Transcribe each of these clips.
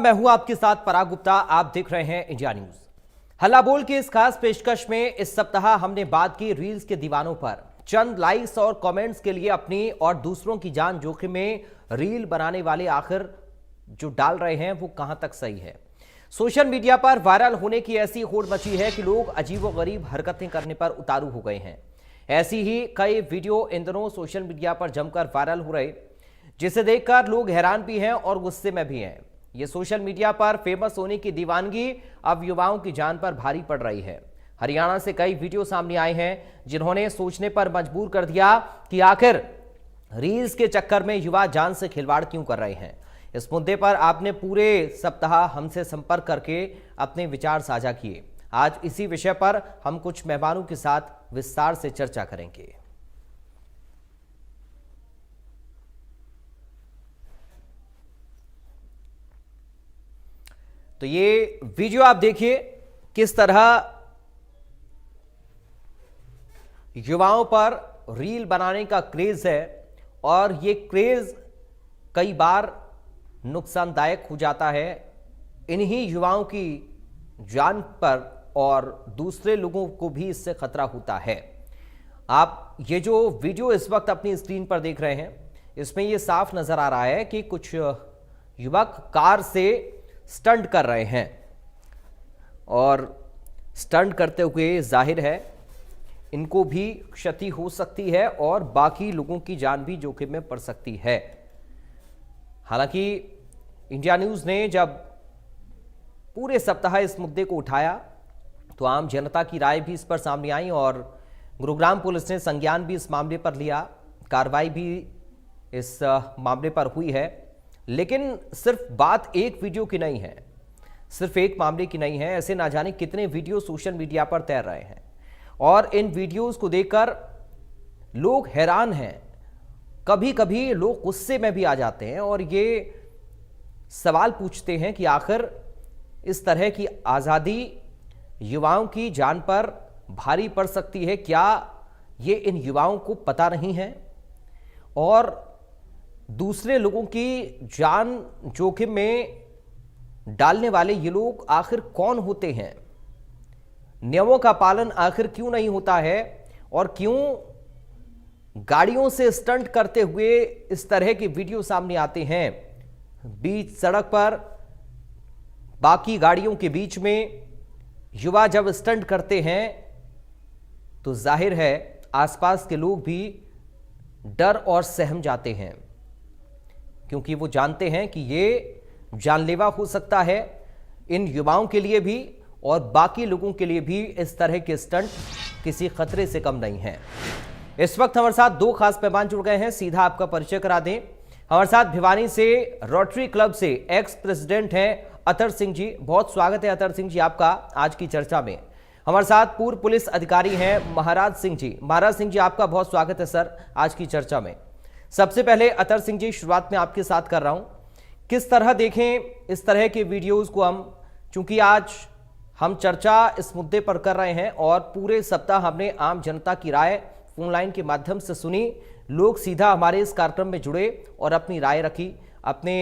मैं हूं आपके साथ पराग गुप्ता। आप देख रहे हैं इंडिया न्यूज। हल्ला बोल के इस खास पेशकश में इस सप्ताह हमने बात की रील्स के दीवानों पर। चंद लाइक्स और कमेंट्स के लिए अपनी और दूसरों की जान जोखिम में रील बनाने वाले आखिर जो डाल रहे हैं वो कहां तक सही है। सोशल मीडिया पर वायरल होने की ऐसी होड़ मची है कि लोग अजीबोगरीब हरकतें करने पर उतारू हो गए हैं। ऐसी ही कई वीडियो इन दिनों सोशल मीडिया पर जमकर वायरल हो रहे, जिसे देखकर लोग हैरान भी हैं और गुस्से में भी हैं। ये सोशल मीडिया पर फेमस होने की दीवानगी अब युवाओं की जान पर भारी पड़ रही है। हरियाणा से कई वीडियो सामने आए हैं जिन्होंने सोचने पर मजबूर कर दिया कि आखिर रील्स के चक्कर में युवा जान से खिलवाड़ क्यों कर रहे हैं। इस मुद्दे पर आपने पूरे सप्ताह हमसे संपर्क करके अपने विचार साझा किए। आज इसी विषय पर हम कुछ मेहमानों के साथ विस्तार से चर्चा करेंगे। तो ये वीडियो आप देखिए किस तरह युवाओं पर रील बनाने का क्रेज है, और ये क्रेज कई बार नुकसानदायक हो जाता है इन्हीं युवाओं की जान पर, और दूसरे लोगों को भी इससे खतरा होता है। आप ये जो वीडियो इस वक्त अपनी स्क्रीन पर देख रहे हैं, इसमें ये साफ नजर आ रहा है कि कुछ युवक कार से स्टंट कर रहे हैं, और स्टंट करते हुए जाहिर है इनको भी क्षति हो सकती है और बाकी लोगों की जान भी जोखिम में पड़ सकती है। हालांकि इंडिया न्यूज़ ने जब पूरे सप्ताह इस मुद्दे को उठाया तो आम जनता की राय भी इस पर सामने आई, और गुरुग्राम पुलिस ने संज्ञान भी इस मामले पर लिया। कार्रवाई भी इस मामले पर हुई है। लेकिन सिर्फ बात एक वीडियो की नहीं है, सिर्फ एक मामले की नहीं है। ऐसे ना जाने कितने वीडियो सोशल मीडिया पर तैर रहे हैं, और इन वीडियोस को देखकर लोग हैरान हैं। कभी कभी लोग गुस्से में भी आ जाते हैं और ये सवाल पूछते हैं कि आखिर इस तरह की आज़ादी युवाओं की जान पर भारी पड़ सकती है। क्या ये इन युवाओं को पता नहीं है? और दूसरे लोगों की जान जोखिम में डालने वाले ये लोग आखिर कौन होते हैं? नियमों का पालन आखिर क्यों नहीं होता है? और क्यों गाड़ियों से स्टंट करते हुए इस तरह के वीडियो सामने आते हैं बीच सड़क पर, बाकी गाड़ियों के बीच में? युवा जब स्टंट करते हैं तो जाहिर है आसपास के लोग भी डर और सहम जाते हैं, क्योंकि वो जानते हैं कि ये जानलेवा हो सकता है इन युवाओं के लिए भी, और बाकी लोगों के लिए भी इस तरह के स्टंट किसी खतरे से कम नहीं है। इस वक्त हमारे साथ दो खास मेहमान जुड़ गए हैं, सीधा आपका परिचय करा दें। हमारे साथ भिवानी से रोटरी क्लब से एक्स प्रेसिडेंट हैं अतर सिंह जी। बहुत स्वागत है अतर सिंह जी आपका आज की चर्चा में। हमारे साथ पूर्व पुलिस अधिकारी हैं महाराज सिंह जी। महाराज सिंह जी आपका बहुत स्वागत है सर आज की चर्चा में। सबसे पहले अतर सिंह जी, शुरुआत में आपके साथ कर रहा हूं, किस तरह देखें इस तरह के वीडियोस को हम, चूंकि आज हम चर्चा इस मुद्दे पर कर रहे हैं और पूरे सप्ताह हमने आम जनता की राय फोन लाइन के माध्यम से सुनी। लोग सीधा हमारे इस कार्यक्रम में जुड़े और अपनी राय रखी, अपने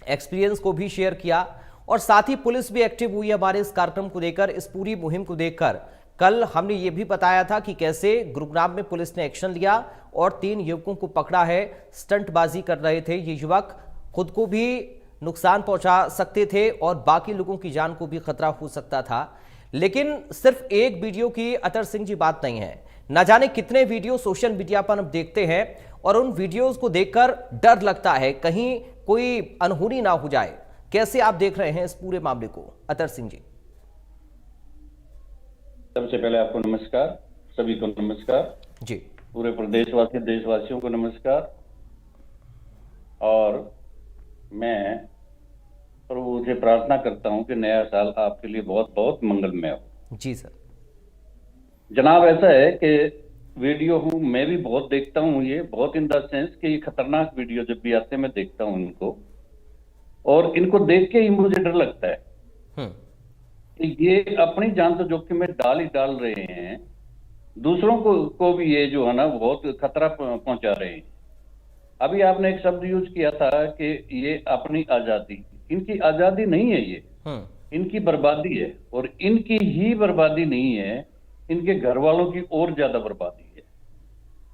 एक्सपीरियंस को भी शेयर किया, और साथ ही पुलिस भी एक्टिव हुई हमारे इस कार्यक्रम को लेकर, इस पूरी मुहिम को देखकर। कल हमने ये भी बताया था कि कैसे गुरुग्राम में पुलिस ने एक्शन लिया और 3 युवकों को पकड़ा है। स्टंटबाजी कर रहे थे ये युवक, खुद को भी नुकसान पहुंचा सकते थे और बाकी लोगों की जान को भी खतरा हो सकता था। लेकिन सिर्फ एक वीडियो की अतर सिंह जी बात नहीं है, न जाने कितने वीडियो सोशल मीडिया पर हम देखते हैं और उन वीडियोस को देखकर डर लगता है कहीं कोई अनहोनी ना हो जाए। कैसे आप देख रहे हैं इस पूरे मामले को अतर सिंह जी? सबसे पहले आपको नमस्कार, सभी को नमस्कार जी, पूरे प्रदेशवासी देशवासियों को नमस्कार। और मैं प्रभु से प्रार्थना करता हूं कि नया साल आपके लिए बहुत बहुत मंगलमय हो। जी सर। जनाब, ऐसा है कि वीडियो मैं भी बहुत देखता हूं, ये बहुत इन द सेंस कि ये खतरनाक वीडियो जब भी आते हैं मैं देखता हूं इनको, और इनको देख के ही मुझे डर लगता है कि ये अपनी जान तो जोखिम में डाल ही डाल रहे हैं, दूसरों को भी ये जो है ना बहुत खतरा पहुंचा रहे हैं। अभी आपने एक शब्द यूज किया था कि ये अपनी आजादी, इनकी आजादी नहीं है ये, इनकी बर्बादी है। और इनकी ही बर्बादी नहीं है, इनके घर वालों की और ज्यादा बर्बादी है।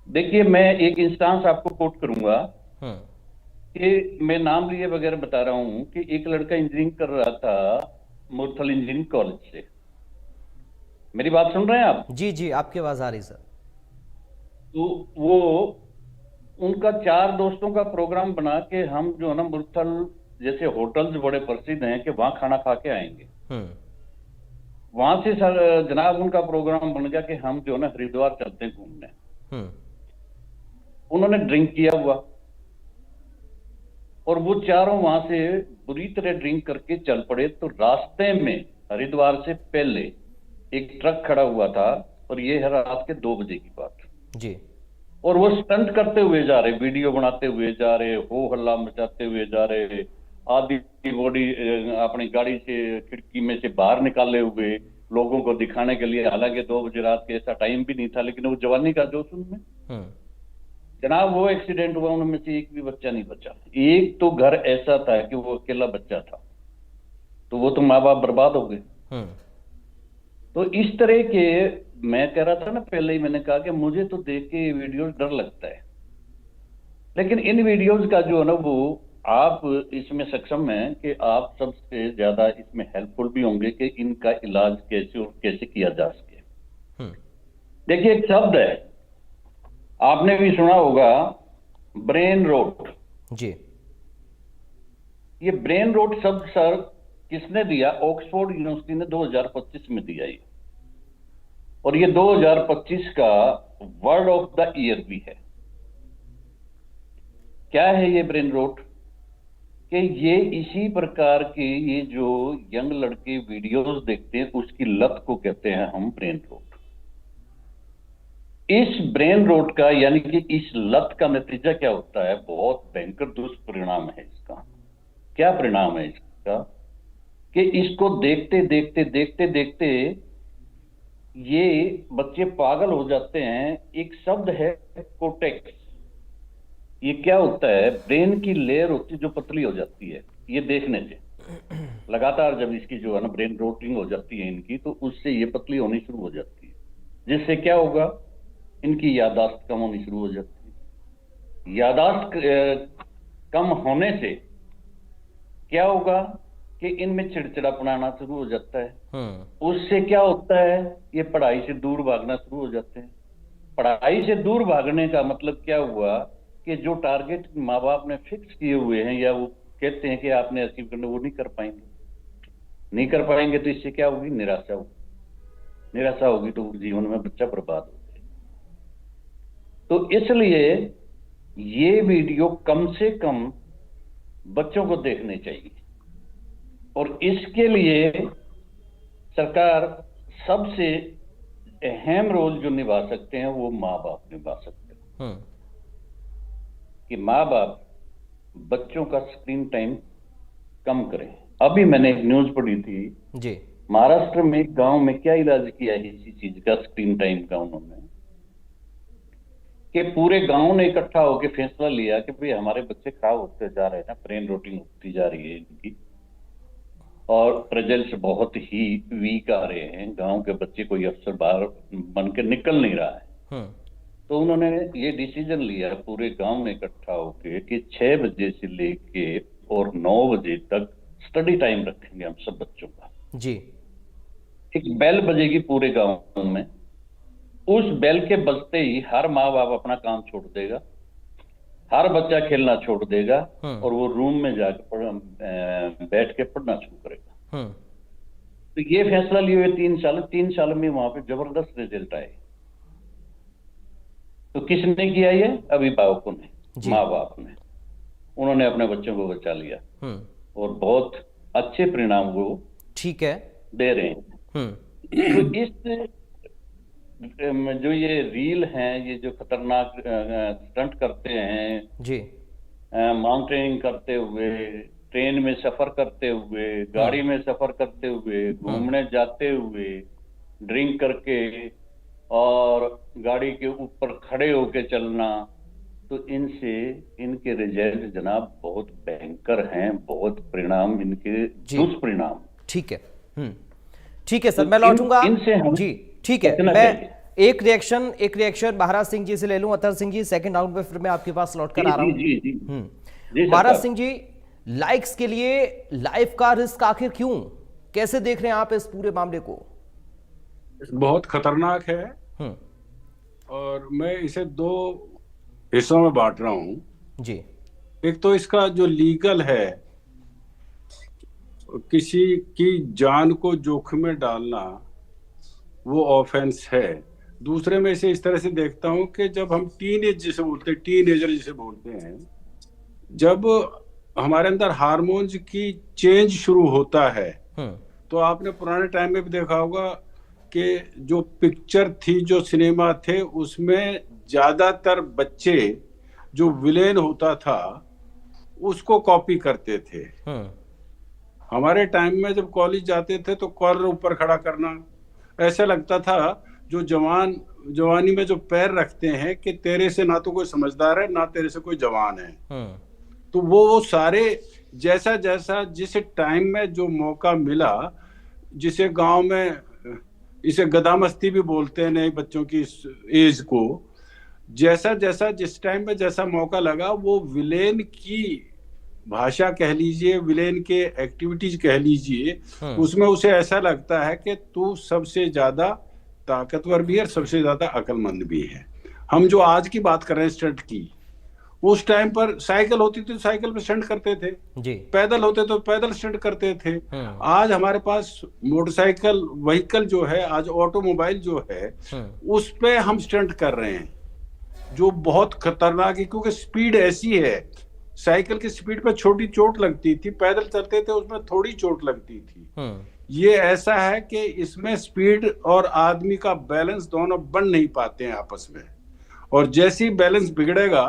देखिए, मैं एक इंस्टांस आपको कोट करूंगा कि मैं नाम लिए वगैरह बता रहा हूं कि एक लड़का इंजीनियरिंग कर रहा था मुरथल इंजीनियरिंग कॉलेज से। मेरी बात सुन रहे हैं आप? जी जी, आपकी आवाज आ रही सर। तो वो उनका 4 दोस्तों का प्रोग्राम बना के हम जो है ना मुरथल जैसे होटल्स बड़े प्रसिद्ध हैं कि वहां खाना खा के आएंगे। वहां से सर जनाब उनका प्रोग्राम बन गया कि हम जो है ना हरिद्वार चलते हैं घूमने। उन्होंने ड्रिंक किया हुआ और वो चारों वहां से बुरी तरह ड्रिंक करके चल पड़े। तो रास्ते में हरिद्वार से पहले एक ट्रक खड़ा हुआ था और ये है रात के 2 बजे की बात जी। और वो स्टंट करते हुए जा रहे, वीडियो बनाते हुए जा रहे, हो हल्ला मचाते हुए जा रहे, आधी बॉडी अपनी गाड़ी से खिड़की में से बाहर निकाले हुए लोगों को दिखाने के लिए। हालांकि 2 बजे रात के ऐसा टाइम भी नहीं था, लेकिन वो जवानी का जोश उनमें। जनाब वो एक्सीडेंट हुआ, उनमें से एक भी बच्चा नहीं बचा। एक तो घर ऐसा था कि वो अकेला बच्चा था, तो वो तो माँ बाप बर्बाद हो गए। तो इस तरह के, मैं कह रहा था ना पहले ही, मैंने कहा कि मुझे तो देख के ये वीडियोस डर लगता है, लेकिन इन वीडियोस का जो है ना वो आप इसमें सक्षम हैं कि आप सबसे ज्यादा इसमें हेल्पफुल भी होंगे कि इनका इलाज कैसे और कैसे किया जा सके। देखिए, एक शब्द है आपने भी सुना होगा, ब्रेन रोट। जी। ये ब्रेन रोट शब्द सर किसने दिया? ऑक्सफोर्ड यूनिवर्सिटी ने 2025 में दिया ये, और ये 2025 का वर्ड ऑफ द ईयर भी है। क्या है ये ब्रेन रोट? कि ये इसी प्रकार के ये जो यंग लड़के वीडियोस देखते हैं उसकी लत को कहते हैं हम ब्रेन रोट। इस ब्रेन रोट का यानी कि इस लत का नतीजा क्या होता है? बहुत भयंकर दुष्परिणाम है इसका। क्या परिणाम है इसका? कि इसको देखते देखते देखते देखते ये बच्चे पागल हो जाते हैं। एक शब्द है कोटेक्स। ये क्या होता है? ब्रेन की लेयर होती है जो पतली हो जाती है ये देखने से। लगातार जब इसकी जो है ना ब्रेन रोटिंग हो जाती है इनकी, तो उससे ये पतली होनी शुरू हो जाती है, जिससे क्या होगा? इनकी याददाश्त कम होनी शुरू हो जाती है। याददाश्त कम होने से क्या होगा कि इनमें चिड़चिड़ापन आना शुरू हो जाता है। उससे क्या होता है? ये पढ़ाई से दूर भागना शुरू हो जाते हैं। पढ़ाई से दूर भागने का मतलब क्या हुआ कि जो टारगेट माँ बाप ने फिक्स किए हुए हैं या वो कहते हैं कि आपने अचीव करना, वो नहीं कर पाएंगे। नहीं कर पाएंगे तो इससे क्या होगी? निराशा होगी। निराशा होगी तो जीवन में बच्चा बर्बाद हो जाएगा। तो इसलिए ये वीडियो कम से कम बच्चों को देखने चाहिए, और इसके लिए सरकार सबसे अहम रोल जो निभा सकते हैं वो माँ बाप निभा सकते हैं। कि माँ बाप बच्चों का स्क्रीन टाइम कम करें। अभी मैंने एक न्यूज पढ़ी थी जी, महाराष्ट्र में एक गांव में क्या इलाज किया है इसी चीज का, स्क्रीन टाइम का। उन्होंने कि पूरे गांव ने इकट्ठा होकर फैसला लिया कि भाई हमारे बच्चे खराब होते जा रहे हैं ना, ब्रेन रोटिंग होती जा रही है इनकी, और रिजल्ट बहुत ही वीक आ रहे हैं। गांव के बच्चे कोई अफसर बाहर बन के निकल नहीं रहा है। तो उन्होंने ये डिसीजन लिया पूरे गांव में इकट्ठा होकर कि 6 बजे से लेके और 9 बजे तक स्टडी टाइम रखेंगे हम सब बच्चों का। जी। एक बेल बजेगी पूरे गांव में। उस बेल के बजते ही हर माँ बाप अपना काम छोड़ देगा, हर बच्चा खेलना छोड़ देगा और वो रूम में जाकर बैठ के पढ़ना शुरू करेगा। तो ये फैसला लिए हुए 3 साल में वहां पे जबरदस्त रिजल्ट आए। तो किसने किया ये? अभिभावकों ने, माँ बाप ने। उन्होंने अपने बच्चों को बचा लिया और बहुत अच्छे परिणाम वो ठीक है दे रहे हैं। तो इस जो ये रील हैं, ये जो खतरनाक स्टंट करते हैं जी, माउंटेनिंग करते हुए, ट्रेन में सफर करते हुए, गाड़ी में सफर करते हुए, घूमने जाते हुए, ड्रिंक करके और गाड़ी के ऊपर खड़े होके चलना, तो इनसे इनके रिजल्ट जनाब बहुत भयंकर हैं, बहुत परिणाम इनके जी दुष्परिणाम। ठीक है। ठीक है सर, तो मैं लौटूंगा। इनसे हमें जी ठीक है, बचना मैं चाहिए। एक रिएक्शन महाराज सिंह जी से ले लूं। अतर सिंह जी, सेकंड राउंड में फिर मैं आपके पास लौट कर जी आ रहा जी हूं। जी जी जी महाराज सरकार। सिंह जी, लाइक्स के लिए लाइफ का रिस्क आखिर क्यों? कैसे देख रहे हैं आप इस पूरे मामले को? बहुत खतरनाक है हम्म। और मैं इसे दो हिस्सों में बांट रहा हूं। जी। एक तो इसका जो लीगल है, किसी की जान को जोखिम में डालना, वो ऑफेंस है। दूसरे में इसे इस तरह से देखता हूं कि जब हम टीनेजर जिसे बोलते हैं, जब हमारे अंदर हार्मोन्स की चेंज शुरू होता है, तो आपने पुराने टाइम में भी देखा होगा कि जो पिक्चर थी, जो सिनेमा थे, उसमें ज्यादातर बच्चे जो विलेन होता था उसको कॉपी करते थे। हमारे टाइम में जब कॉलेज जाते थे तो कॉलर ऊपर खड़ा करना, ऐसा लगता था जो जवानी में जो पैर रखते हैं कि तेरे से ना तो कोई समझदार है ना तेरे से कोई जवान है। तो वो सारे जैसा जैसा जिस टाइम में जो मौका मिला, जिसे गांव में इसे गदामस्ती भी बोलते हैं नए बच्चों की एज को, जैसा जैसा जिस टाइम में जैसा मौका लगा, वो विलेन की भाषा कह लीजिए, विलेन के एक्टिविटीज कह लीजिए, उसमें उसे ऐसा लगता है कि तू सबसे ज्यादा ताकतवर भी है और सबसे ज्यादा अक्लमंद भी है। हम जो आज की बात कर रहे हैं स्टंट की, उस टाइम पर साइकिल होती थी तो साइकिल पे स्टंट करते थे जी। पैदल होते तो पैदल स्टंट करते थे। आज हमारे पास मोटरसाइकिल व्हीकल जो है, आज ऑटोमोबाइल जो है, उस पे हम स्टंट कर रहे हैं, जो बहुत खतरनाक है क्योंकि स्पीड ऐसी है। साइकिल की स्पीड पे छोटी चोट लगती थी, पैदल चलते थे उसमें थोड़ी चोट लगती थी। ये ऐसा है कि इसमें स्पीड और आदमी का बैलेंस दोनों बन नहीं पाते हैं आपस में, और जैसे ही बैलेंस बिगड़ेगा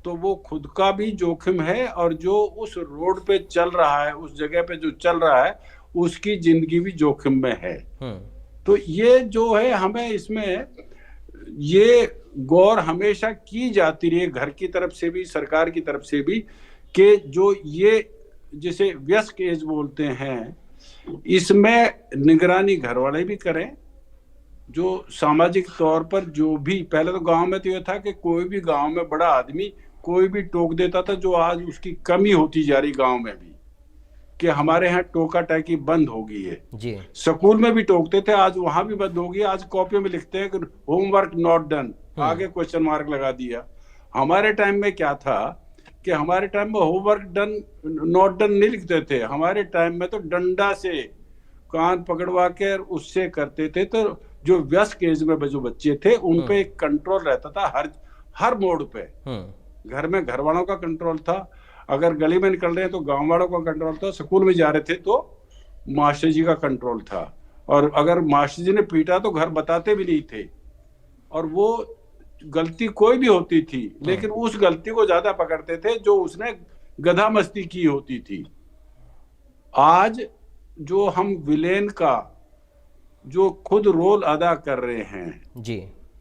तो वो खुद का भी जोखिम है, और जो उस रोड पे चल रहा है, उस जगह पे जो चल रहा है, उसकी जिंदगी भी जोखिम में है। तो ये जो है, हमें इसमें ये गौर हमेशा की जाती रही है, घर की तरफ से भी सरकार की तरफ से भी, कि जो ये जिसे व्यस्क एज बोलते हैं, इसमें निगरानी घर वाले भी करें। जो सामाजिक तौर पर जो भी, पहले तो गांव में तो यह था कि कोई भी गांव में बड़ा आदमी कोई भी टोक देता था, जो आज उसकी कमी होती जा रही गांव में भी, कि हमारे यहाँ टोका टाकी बंद हो गई है जी। स्कूल में भी टोकते थे, आज वहां भी बंद हो गई। आज कॉपियों में लिखते हैं कि होमवर्क नॉट डन, आगे क्वेश्चन मार्क लगा दिया। हमारे टाइम में क्या था कि हमारे टाइम में होमवर्क डन नॉट डन नहीं लिखते थे, हमारे टाइम में तो डंडा से कान पकड़वा के उससे करते थे। तो जो व्यस्क एज में जो बच्चे थे उन पे एक कंट्रोल रहता था हर मोड़ पे। घर में घर वालों का कंट्रोल था, अगर गली में निकल रहे हैं तो गांव वालों का कंट्रोल था, स्कूल में जा रहे थे तो मास्टर जी का कंट्रोल था, और अगर मास्टर जी ने पीटा तो घर बताते भी नहीं थे, और वो गलती कोई भी होती थी लेकिन उस गलती को ज्यादा पकड़ते थे जो उसने गधा मस्ती की होती थी। आज जो हम विलेन का जो खुद रोल अदा कर रहे हैं जी,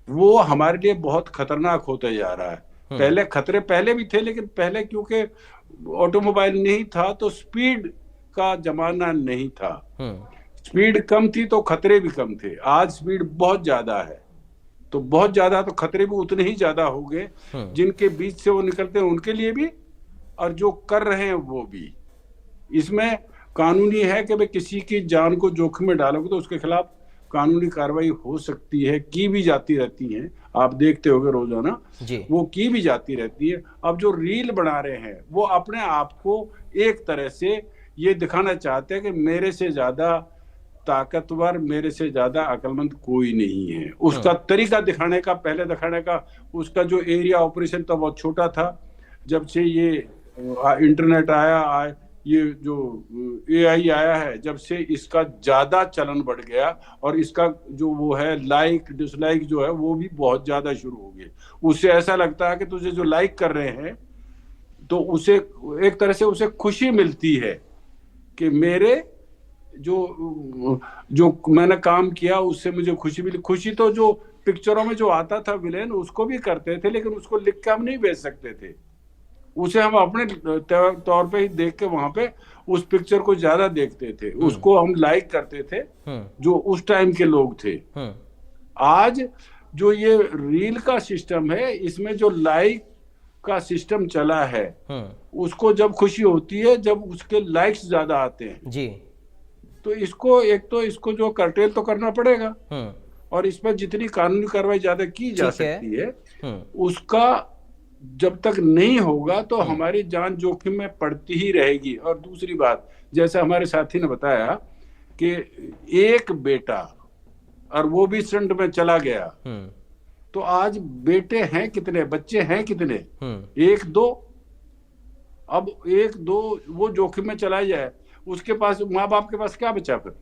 वो हमारे लिए बहुत खतरनाक होते जा रहा है। पहले खतरे पहले भी थे, लेकिन पहले क्योंकि ऑटोमोबाइल नहीं था तो स्पीड का जमाना नहीं था, स्पीड कम थी तो खतरे भी कम थे। आज स्पीड बहुत ज्यादा है, तो बहुत ज्यादा तो खतरे भी उतने ही ज्यादा हो गए। जिनके बीच से वो निकलते हैं उनके लिए भी, और जो कर रहे हैं वो भी। इसमें कानूनी है कि भाई किसी की जान को जोखिम में डालोगे तो उसके खिलाफ कानूनी कार्रवाई हो सकती है, की भी जाती रहती है, आप देखते होंगे रोजाना वो की भी जाती रहती है। अब जो रील बना रहे हैं वो अपने आप को एक तरह से ये दिखाना चाहते हैं कि मेरे से ज्यादा ताकतवर, मेरे से ज्यादा अक्लमंद कोई नहीं है। उसका तरीका दिखाने का, पहले दिखाने का उसका जो एरिया ऑपरेशन था बहुत छोटा था। जब से ये इंटरनेट आया, ये जो AI आया है, जब से इसका ज्यादा चलन बढ़ गया, और इसका जो वो है लाइक डिसलाइक जो है वो भी बहुत ज्यादा शुरू हो गए। उससे ऐसा लगता है कि तुझे जो लाइक कर रहे हैं तो उसे एक तरह से उसे खुशी मिलती है कि मेरे जो मैंने काम किया उससे मुझे खुशी मिली। खुशी तो जो पिक्चरों में जो आता था विलेन उसको भी करते थे, लेकिन उसको लिख के हम नहीं भेज सकते थे, उसे हम अपने तौर पे ही देख के वहां पे उस पिक्चर को ज्यादा देखते थे, उसको हम लाइक करते थे जो उस टाइम के लोग थे। आज जो ये रील का सिस्टम है, इसमें जो लाइक का सिस्टम चला है, उसको जब खुशी होती है जब उसके लाइक्स ज्यादा आते हैं जी, तो इसको जो कर्टेल तो करना पड़ेगा, और इस पर जितनी कानूनी कार्रवाई ज्यादा की जा सकती है उसका जब तक नहीं होगा तो हमारी जान जोखिम में पड़ती ही रहेगी। और दूसरी बात, जैसे हमारे साथी ने बताया कि एक बेटा और वो भी स्टंट में चला गया, तो आज बेटे हैं कितने, बच्चे हैं कितने, एक दो। अब एक दो वो जोखिम में चला जाए, उसके पास माँ बाप के पास क्या बचा फिर?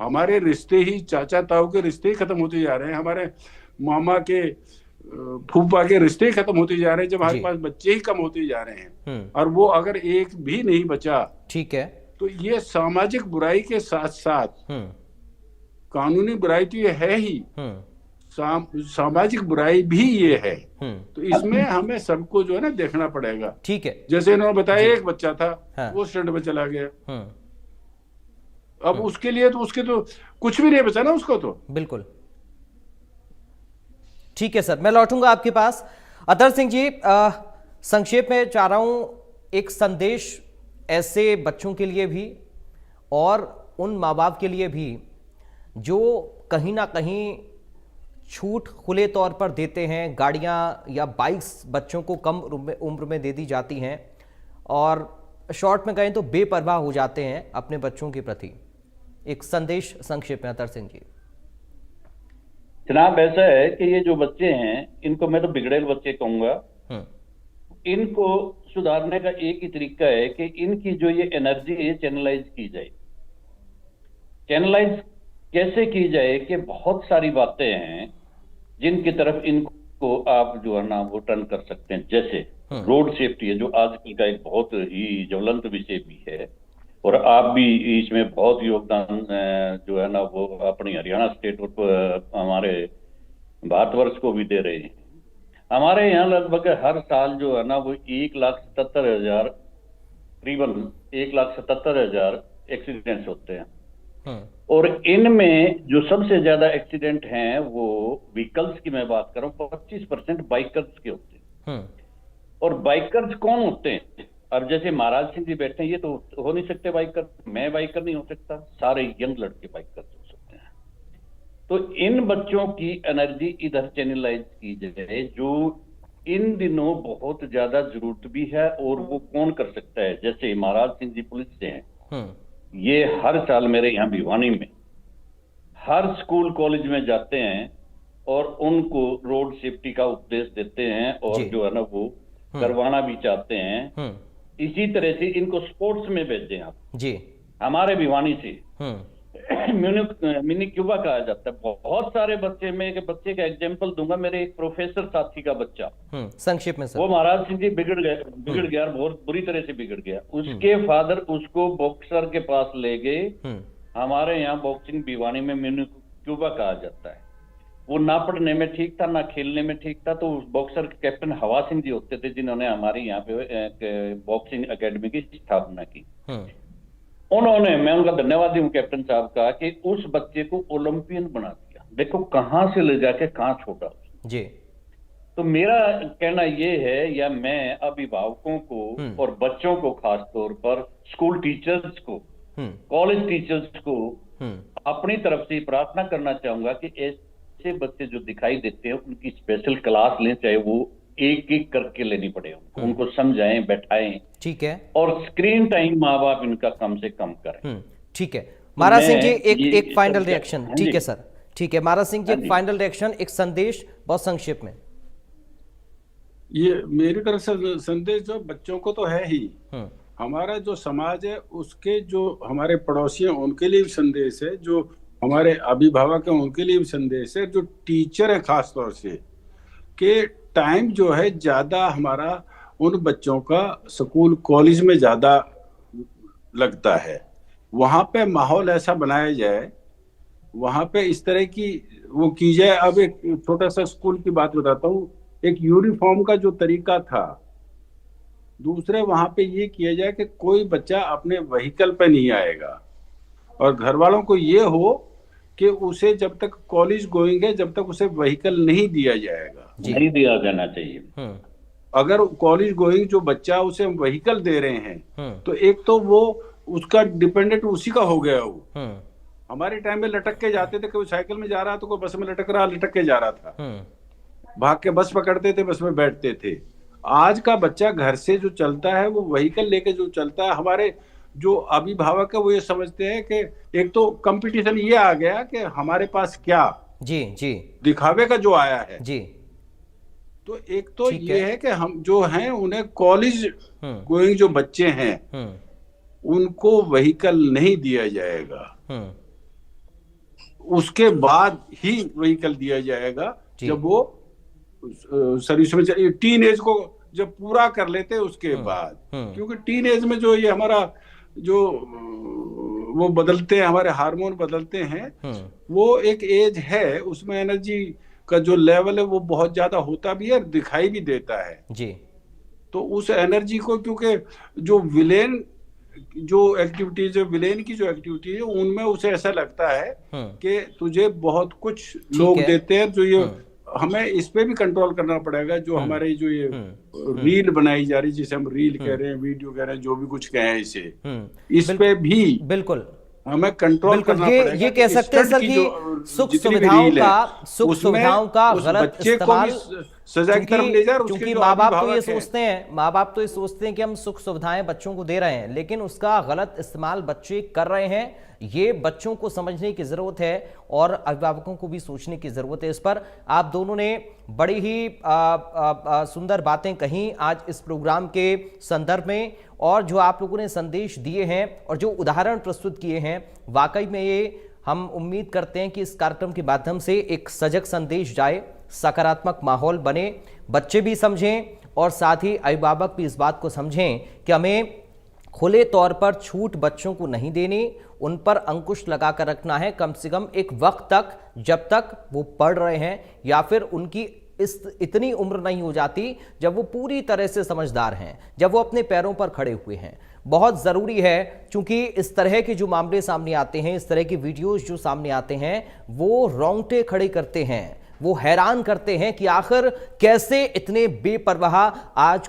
हमारे रिश्ते ही, चाचा ताऊ के रिश्ते ही खत्म होते जा रहे हैं, हमारे मामा के फूफा के रिश्ते ही खत्म होते जा रहे हैं, जब हमारे पास बच्चे ही कम होते जा रहे हैं। और वो अगर एक भी नहीं बचा, ठीक है, तो ये सामाजिक बुराई के साथ साथ कानूनी बुराई तो ये है ही, सामाजिक बुराई भी ये है। तो इसमें हमें सबको जो है ना देखना पड़ेगा। ठीक है, जैसे इन्होंने बताया एक बच्चा था, वो स्टंट में चला गया, अब उसके लिए तो उसके तो कुछ भी नहीं बचा ना उसको तो। बिल्कुल ठीक है सर, मैं लौटूंगा आपके पास। अतर सिंह जी, संक्षेप में चाह रहा हूं एक संदेश ऐसे बच्चों के लिए भी और उन माँ बाप के लिए भी जो कहीं ना कहीं छूट खुले तौर पर देते हैं, गाड़ियां या बाइक्स बच्चों को कम उम्र में दे दी जाती हैं और शॉर्ट में कहें तो बेपरवाह हो जाते हैं अपने बच्चों के प्रति। एक संदेश संक्षेप में अतर सिंह जी। जनाब, ऐसा है कि ये जो बच्चे हैं, इनको मैं तो बिगड़ेल बच्चे कहूंगा। इनको सुधारने का एक ही तरीका है कि इनकी जो ये एनर्जी है चैनलाइज की जाए। चैनलाइज कैसे की जाए कि बहुत सारी बातें हैं जिनकी तरफ इनको आप जो है ना वो टर्न कर सकते हैं। जैसे रोड सेफ्टी है, जो आजकल का एक बहुत ही ज्वलंत विषय भी है, और आप भी इसमें बहुत योगदान जो है ना वो अपनी हरियाणा स्टेट और हमारे भारतवर्ष को भी दे रहे हैं। हमारे यहाँ लगभग हर साल जो है ना वो 1,77,000 करीबन 1,77,000 एक्सीडेंट्स होते हैं। और इनमें जो सबसे ज्यादा एक्सीडेंट हैं वो व्हीकल्स की मैं बात करूं, 25% बाइकर्स के होते हैं। और बाइकर्स कौन होते हैं? अब जैसे महाराज सिंह जी बैठे हैं, ये तो हो नहीं सकते बाइकर, मैं बाइकर नहीं हो सकता, सारे यंग लड़के बाइकर हो सकते हैं। तो इन बच्चों की एनर्जी इधर चैनलाइज की जाए, जो इन दिनों बहुत ज्यादा जरूरत भी है। और वो कौन कर सकता है? जैसे महाराज सिंह जी पुलिस से हैं, ये हर साल मेरे यहाँ भिवानी में हर स्कूल कॉलेज में जाते हैं और उनको रोड सेफ्टी का उपदेश देते हैं और जो है ना वो करवाना भी चाहते हैं। इसी तरह से इनको स्पोर्ट्स में भेजें आप जी। हमारे भिवानी से मिनी क्यूबा कहा जाता है। बहुत सारे बच्चे, मैं एक बच्चे का एग्जांपल दूंगा, मेरे एक प्रोफेसर साथी का बच्चा, संक्षेप में सर, वो महाराज सिंह जी बिगड़ गया, बहुत बुरी तरह से बिगड़ गया। उसके फादर उसको बॉक्सर के पास ले गए। हमारे यहाँ बॉक्सिंग भिवानी में मिनी क्यूबा कहा जाता है। वो ना पढ़ने में ठीक था, ना खेलने में ठीक था। तो उस बॉक्सर के कैप्टन हवा सिंह जी होते थे, जिन्होंने हमारे यहाँ पे बॉक्सिंग एकेडमी की स्थापना की। उन्होंने, मैं उनका धन्यवादी हूँ कैप्टन साहब का, कि उस बच्चे को ओलंपियन बना दिया। देखो कहाँ से ले जाके कहाँ छोड़ा जी। तो मेरा कहना ये है, या मैं अभिभावकों को और बच्चों को, खास तौर पर स्कूल टीचर्स को, कॉलेज टीचर्स को अपनी तरफ से प्रार्थना करना चाहूंगा कि ऐसे बच्चे जो दिखाई देते हैं उनकी स्पेशल क्लास लें, चाहे वो एक एक करके लेनी पड़े, उनको समझाएं, बैठाएं, ठीक है, और स्क्रीन टाइम माँ बाप इनका कम से कम करें। ठीक है महाराज सिंह जी, एक फाइनल रिएक्शन। ठीक है सर, ठीक है महाराज सिंह जी, एक फाइनल रिएक्शन, एक संदेश बहुत संक्षेप में। ये मेरी तरफ से संदेश जो बच्चों को तो है ही, हमारा जो समाज है उसके जो हमारे पड़ोसी हैं उनके लिए भी संदेश है, जो हमारे अभिभावक हैं उनके लिए भी संदेश है, जो टीचर है खास तौर से, कि टाइम जो है ज्यादा हमारा उन बच्चों का स्कूल कॉलेज में ज्यादा लगता है। वहां पे माहौल ऐसा बनाया जाए वहां पे इस तरह की वो की जाए। अब एक छोटा सा स्कूल की बात बताता हूँ। एक यूनिफॉर्म का जो तरीका था, दूसरे वहां पे ये किया जाए कि कोई बच्चा अपने व्हीकल पे नहीं आएगा, और घर वालों को ये हो कि उसे जब तक कॉलेज गोइंग है जब तक उसे व्हीकल नहीं दिया जाएगा। नहीं दिया जाना चाहिए। अगर कॉलेज गोइंग जो बच्चा उसे व्हीकल दे रहे हैं तो एक तो वो उसका डिपेंडेंट उसी का हो गया। वो हमारे टाइम में लटक के जाते थे, कोई साइकिल में जा रहा तो कोई बस में लटक के जा रहा था, भाग के बस पकड़ते थे, बस में बैठते थे। आज का बच्चा घर से जो चलता है वो व्हीकल लेके जो चलता है, हमारे जो अभिभावक है वो ये समझते हैं कि एक तो कंपटीशन ये आ गया कि हमारे पास क्या जी जी दिखावे का जो आया है जी। तो एक तो ये है कि हम जो हैं उन्हें कॉलेज गोइंग जो बच्चे हैं उनको व्हीकल नहीं दिया जाएगा, उसके बाद ही व्हीकल दिया जाएगा जब वो सर्विस में टीन एज को जब पूरा कर लेते उसके बाद। क्योंकि टीन एज में जो ये हमारा जो वो बदलते हैं, हमारे हार्मोन बदलते हैं, वो एक एज है, उसमें एनर्जी का जो लेवल है वो बहुत ज्यादा होता भी है, दिखाई भी देता है जी। तो उस एनर्जी को, क्योंकि जो विलेन जो एक्टिविटीज है, विलेन की जो एक्टिविटी है, उनमें उसे ऐसा लगता है कि तुझे बहुत कुछ लोग देते हैं। जो ये हमें इस पे भी कंट्रोल करना पड़ेगा, जो हमारे जो ये रील बनाई जा रही है, जिसे हम रील कह रहे हैं, वीडियो कह रहे हैं, जो भी कुछ कहें इसे, इस पे भी बिल्कुल हमें कंट्रोल करना पड़ेगा। ये कह सकते हैं सर कि सुख सुविधाओं का गलत इस्तेमाल, सजा की तरफ ले जाए। क्योंकि माँ बाप तो ये सोचते हैं कि हम सुख सुविधाएं बच्चों को दे रहे हैं, लेकिन उसका गलत इस्तेमाल बच्चे कर रहे हैं। ये बच्चों को समझने की जरूरत है और अभिभावकों को भी सोचने की जरूरत है इस पर। आप दोनों ने बड़ी ही सुंदर बातें कही आज इस प्रोग्राम के संदर्भ में, और जो आप लोगों ने संदेश दिए हैं और जो उदाहरण प्रस्तुत किए हैं, वाकई में ये हम उम्मीद करते हैं कि इस कार्यक्रम के माध्यम से एक सजग संदेश जाए, सकारात्मक माहौल बने, बच्चे भी समझें और साथ ही अभिभावक भी इस बात को समझें कि हमें खुले तौर पर छूट बच्चों को नहीं देनी, उन पर अंकुश लगाकर रखना है कम से कम एक वक्त तक, जब तक वो पढ़ रहे हैं या फिर उनकी इतनी उम्र नहीं हो जाती जब वो पूरी तरह से समझदार हैं, जब वो अपने पैरों पर खड़े हुए हैं। बहुत ज़रूरी है, क्योंकि इस तरह के जो मामले सामने आते हैं, इस तरह की वीडियोस जो सामने आते हैं, वो रोंगटे खड़े करते हैं, वो हैरान करते हैं कि आखिर कैसे इतने बेपरवाह आज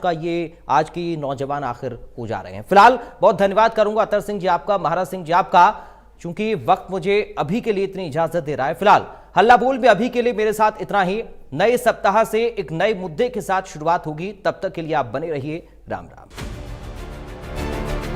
के नौजवान आखिर हो जा रहे हैं। फिलहाल बहुत धन्यवाद करूंगा अतर सिंह जी आपका, महाराज सिंह जी आपका, क्योंकि वक्त मुझे अभी के लिए इतनी इजाजत दे रहा है। फिलहाल हल्ला बोल में अभी के लिए मेरे साथ इतना ही। नए सप्ताह से एक नए मुद्दे के साथ शुरुआत होगी, तब तक के लिए आप बने रहिए। राम राम।